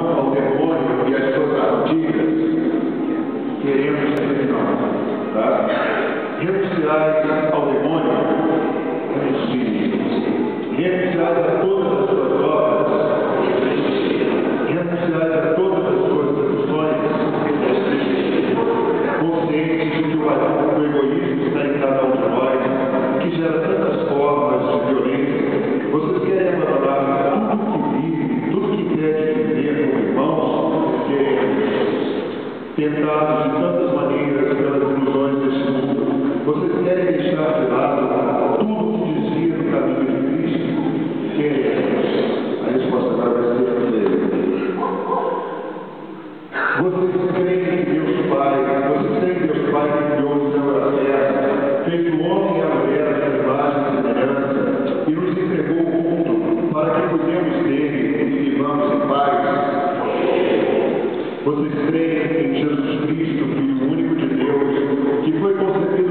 ao demônio e às suas armadilhas, queremos ser nós, tá? Renunciai ao demônio, renuncie. Renunciai a todas as suas obras, renunciai a todas as suas seduções, conscientes de que o egoísmo está em cada um de nós, que gera tantas formas de violência. Vocês querem abandonar tudo que vive, tudo que quer viver como irmãos, tentados de tantas maneiras pelas ilusões deste mundo. Vocês querem deixar de lado tudo que dizia no caminho de Cristo? Queremos. A resposta agora vai ser vocês creem em Deus Pai, vocês creem em Deus Pai que criou o céu e a terra, fez o homem e a mulher à sua imagem e semelhança, e nos entregou o mundo para que cuidemos dele e vivamos em paz. Vocês creem em Jesus Cristo, Filho único de Deus, que foi concebido